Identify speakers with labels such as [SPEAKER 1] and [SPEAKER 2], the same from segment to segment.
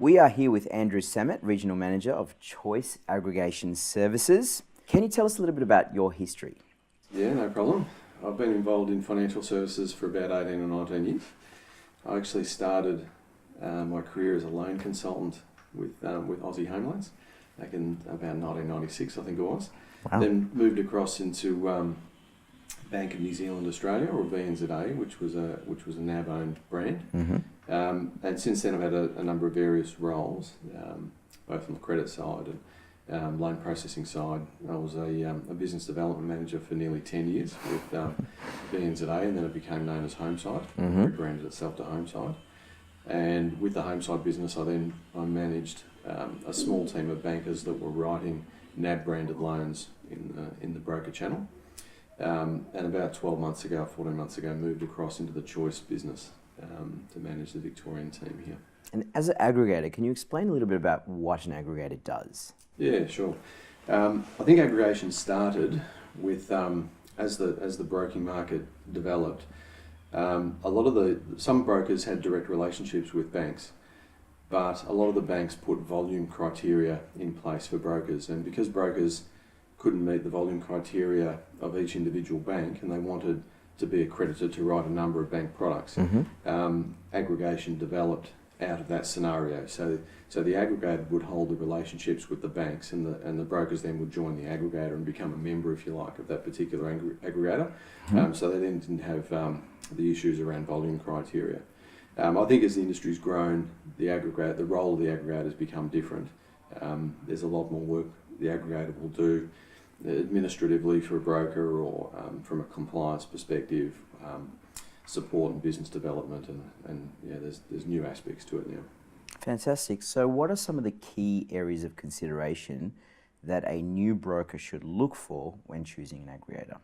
[SPEAKER 1] We are here with Andrew Samet, Regional Manager of Choice Aggregation Services. Can you tell us a little bit about your history?
[SPEAKER 2] Yeah, no problem. I've been involved in financial services for about 18 or 19 years. I actually started my career as a loan consultant with Aussie Home Loans back in about 1996, I think it was.
[SPEAKER 1] Wow.
[SPEAKER 2] Then moved across into Bank of New Zealand Australia, or BNZA, which was a NAB-owned brand.
[SPEAKER 1] Mm-hmm.
[SPEAKER 2] And since then I've had a number of various roles, both on the credit side and loan processing side. I was a business development manager for nearly 10 years with BNZA, and then it became known as Homeside.
[SPEAKER 1] Mm-hmm.
[SPEAKER 2] Rebranded itself to Homeside. And with the Homeside business, I managed a small team of bankers that were writing NAB-branded loans in the broker channel. And about 14 months ago, moved across into the Choice business to manage the Victorian team here.
[SPEAKER 1] And as an aggregator, can you explain a little bit about what an aggregator does?
[SPEAKER 2] Yeah, sure. I think aggregation started with as the broking market developed. Some brokers had direct relationships with banks, but a lot of the banks put volume criteria in place for brokers, and because brokers couldn't meet the volume criteria of each individual bank, and they wanted to be accredited to write a number of bank products, aggregation developed out of that scenario. So the aggregator would hold the relationships with the banks, and the brokers then would join the aggregator and become a member, if you like, of that particular aggregator. So they then didn't have the issues around volume criteria. I think as the industry's grown, the role of the aggregator has become different. There's a lot more work the aggregator will do administratively for a broker, or from a compliance perspective, support and business development, and there's new aspects to it now.
[SPEAKER 1] Fantastic. So what are some of the key areas of consideration that a new broker should look for when choosing an aggregator?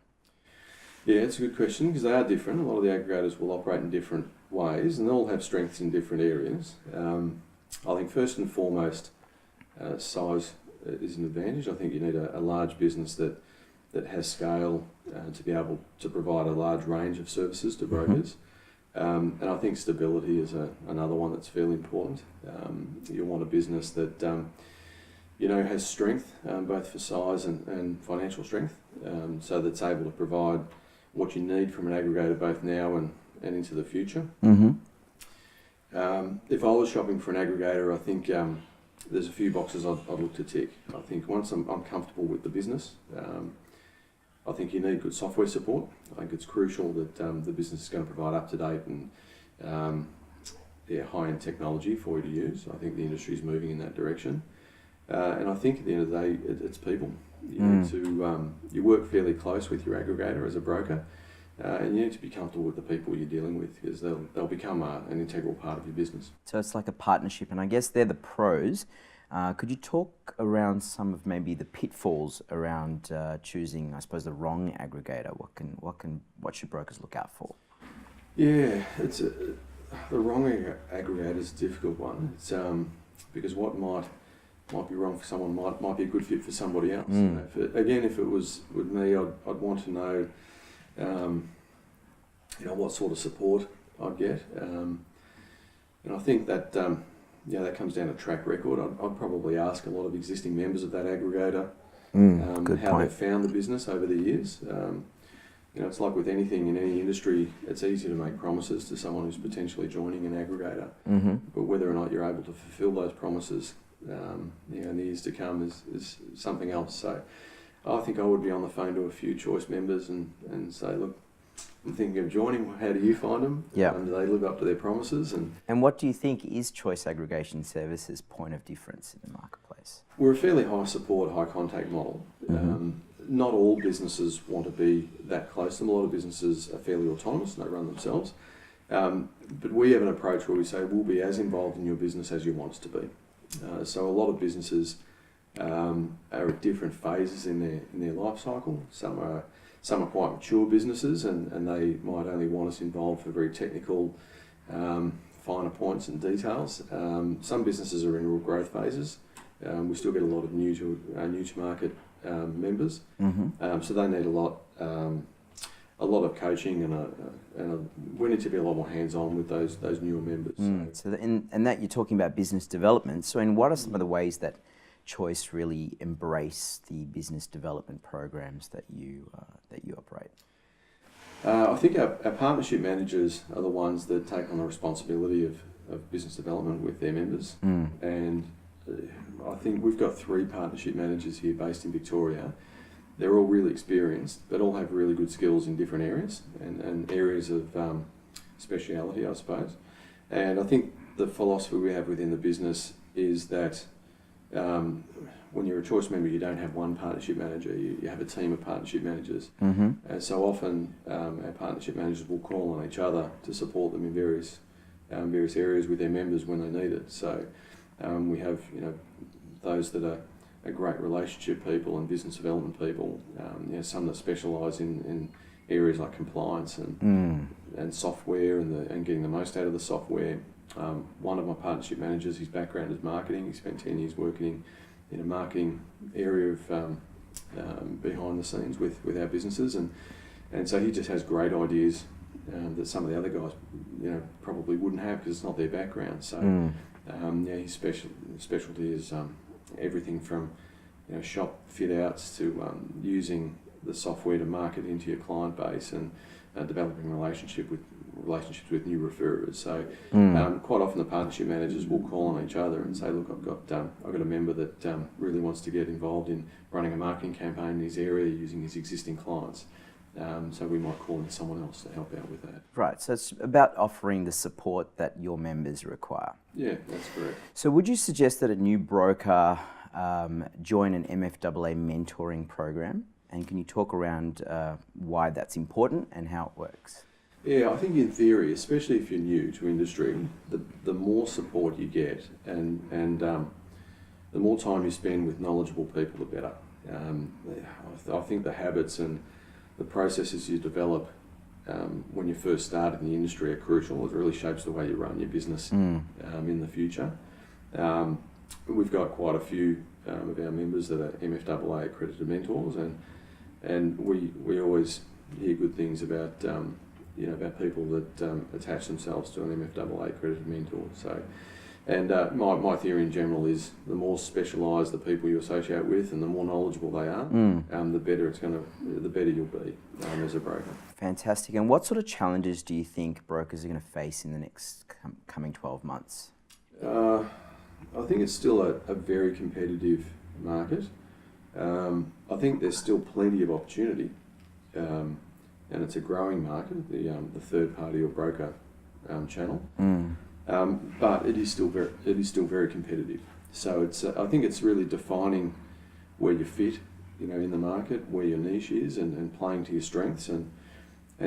[SPEAKER 2] Yeah, it's a good question, because they are different. A lot of the aggregators will operate in different ways, and they'll have strengths in different areas. I think first and foremost, size is an advantage. I think you need a large business that has scale to be able to provide a large range of services to brokers. And I think stability is another one that's fairly important. You want a business that has strength, both for size and financial strength, so that's able to provide what you need from an aggregator both now and into the future. If I was shopping for an aggregator, I think there's a few boxes I'd look to tick. I think once I'm comfortable with the business, I think you need good software support. I think it's crucial that the business is going to provide up-to-date and high-end technology for you to use. I think the industry is moving in that direction. And I think at the end of the day, it's people. You need to you work fairly close with your aggregator as a broker, and you need to be comfortable with the people you're dealing with, because they'll become an integral part of your business.
[SPEAKER 1] So it's like a partnership, and I guess they're the pros. Could you talk around some of maybe the pitfalls around choosing, I suppose, the wrong aggregator? What should brokers look out for?
[SPEAKER 2] Yeah, the wrong aggregator is a difficult one. It's because what might be wrong for someone might be a good fit for somebody else. If it was with me, I'd want to know, what sort of support I'd get. And I think that that comes down to track record. I'd probably ask a lot of existing members of that aggregator how they've found the business over the years. It's like with anything in any industry, it's easy to make promises to someone who's potentially joining an aggregator, but whether or not you're able to fulfil those promises in the years to come is something else. So I think I would be on the phone to a few Choice members and say, look, I'm thinking of joining. How do you find them?
[SPEAKER 1] Yeah.
[SPEAKER 2] Do they live up to their promises?
[SPEAKER 1] And what do you think is Choice Aggregation Services' point of difference in the marketplace?
[SPEAKER 2] We're a fairly high support, high contact model. Not all businesses want to be that close to them. A lot of businesses are fairly autonomous and they run themselves. But we have an approach where we say we'll be as involved in your business as you want us to be. So a lot of businesses are at different phases in their life cycle. Some are quite mature businesses, and they might only want us involved for very technical, finer points and details. Some businesses are in real growth phases. We still get a lot of new to market members, so they need a lot a lot of coaching and we need to be a lot more hands-on with those newer members.
[SPEAKER 1] And that you're talking about business development. So, in what are some of the ways that Choice really embrace the business development programs that you operate?
[SPEAKER 2] I think our partnership managers are the ones that take on the responsibility of business development with their members. And I think we've got 3 partnership managers here based in Victoria. They're all really experienced, but all have really good skills in different areas and areas of speciality, I suppose. And I think the philosophy we have within the business is that when you're a Choice member, you don't have one partnership manager, you have a team of partnership managers. And so often our partnership managers will call on each other to support them in various areas with their members when they need it. So we have those that are great relationship people and business development people, some that specialise in areas like compliance and software and getting the most out of the software. One of my partnership managers, his background is marketing. He spent 10 years working in a marketing area of behind the scenes with our businesses, and so he just has great ideas that some of the other guys probably wouldn't have because it's not their background. So his specialty is everything from shop fit outs to using the software to market into your client base and developing relationships with new referrers. So quite often the partnership managers will call on each other and say, look, I've got a member that really wants to get involved in running a marketing campaign in his area using his existing clients. So we might call in someone else to help out with that.
[SPEAKER 1] Right, so it's about offering the support that your members require.
[SPEAKER 2] Yeah, that's correct.
[SPEAKER 1] So would you suggest that a new broker join an MFAA mentoring program? And can you talk around why that's important and how it works?
[SPEAKER 2] Yeah, I think in theory, especially if you're new to industry, the more support you get and the more time you spend with knowledgeable people, the better. I think the habits and the processes you develop when you first start in the industry are crucial. It really shapes the way you run your business in the future. We've got quite a few of our members that are MFAA accredited mentors, and we always hear good things about about people that attach themselves to an MFAA accredited mentor. So, and my theory in general is the more specialised the people you associate with, and the more knowledgeable they are, the better you'll be as a broker.
[SPEAKER 1] Fantastic. And what sort of challenges do you think brokers are going to face in the next coming 12 months?
[SPEAKER 2] I think it's still a very competitive market. I think there's still plenty of opportunity, and it's a growing market, the third party or broker channel. But it is still very competitive. So I think it's really defining where you fit, in the market, where your niche is, and playing to your strengths, and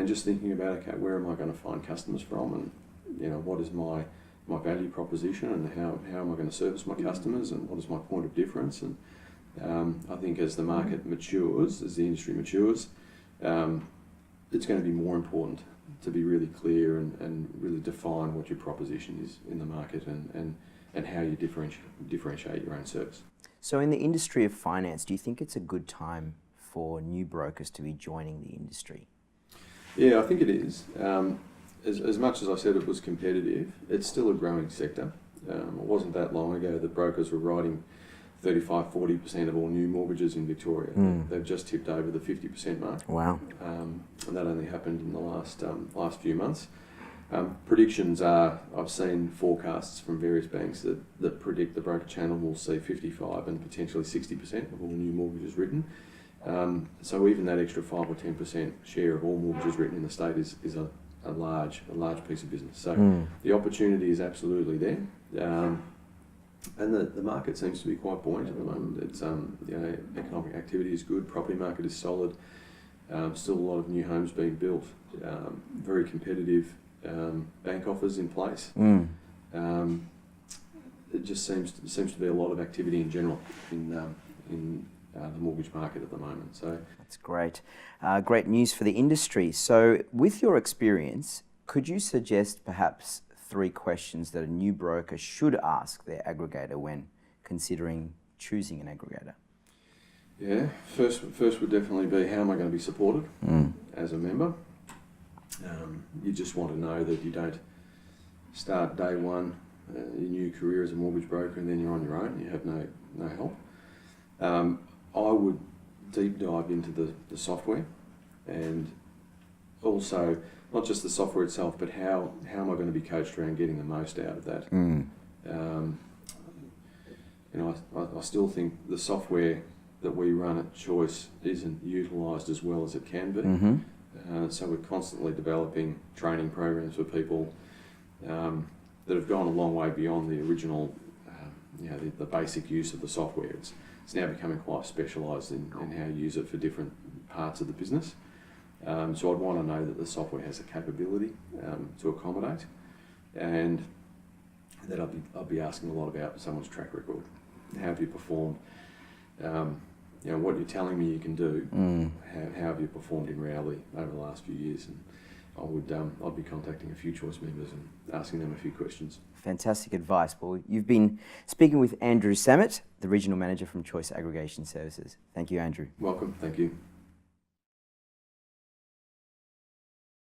[SPEAKER 2] just thinking about, okay, where am I going to find customers from, and what is my value proposition, and how am I going to service my customers, and what is my point of difference. And I think as the market matures, as the industry matures, it's going to be more important to be really clear and really define what your proposition is in the market and how you differentiate your own service.
[SPEAKER 1] So in the industry of finance, do you think it's a good time for new brokers to be joining the industry?
[SPEAKER 2] Yeah, I think it is. As much as I said it was competitive, it's still a growing sector. It wasn't that long ago that brokers were writing 35-40% of all new mortgages in Victoria. They've just tipped over the 50% mark.
[SPEAKER 1] Wow.
[SPEAKER 2] And that only happened in the last few months. Predictions are, I've seen forecasts from various banks that predict the broker channel will see 55 and potentially 60% of all new mortgages written. So even that extra 5 or 10% share of all mortgages written in the state is a large piece of business. So the opportunity is absolutely there. And the market seems to be quite buoyant at the moment. It's economic activity is good, property market is solid, still a lot of new homes being built, very competitive bank offers in place. It just seems to be a lot of activity in general in the mortgage market at the moment. So
[SPEAKER 1] that's great. Great news for the industry. So with your experience, could you suggest perhaps 3 questions that a new broker should ask their aggregator when considering choosing an aggregator?
[SPEAKER 2] Yeah, first would definitely be, how am I going to be supported as a member? You just want to know that you don't start day one your new career as a mortgage broker and then you're on your own. You have no help. I would deep dive into the software, and also not just the software itself, but how am I going to be coached around getting the most out of that. I still think the software that we run at Choice isn't utilised as well as it can be. So we're constantly developing training programs for people that have gone a long way beyond the original, the basic use of the software. It's now becoming quite specialised in how you use it for different parts of the business. So I'd want to know that the software has the capability to accommodate, and that I'll be asking a lot about someone's track record. How have you performed? What you're telling me you can do. How have you performed in reality over the last few years? And I'd be contacting a few Choice members and asking them a few questions.
[SPEAKER 1] Fantastic advice. Well, you've been speaking with Andrew Samet, the Regional Manager from Choice Aggregation Services. Thank you, Andrew.
[SPEAKER 2] Welcome. Thank you.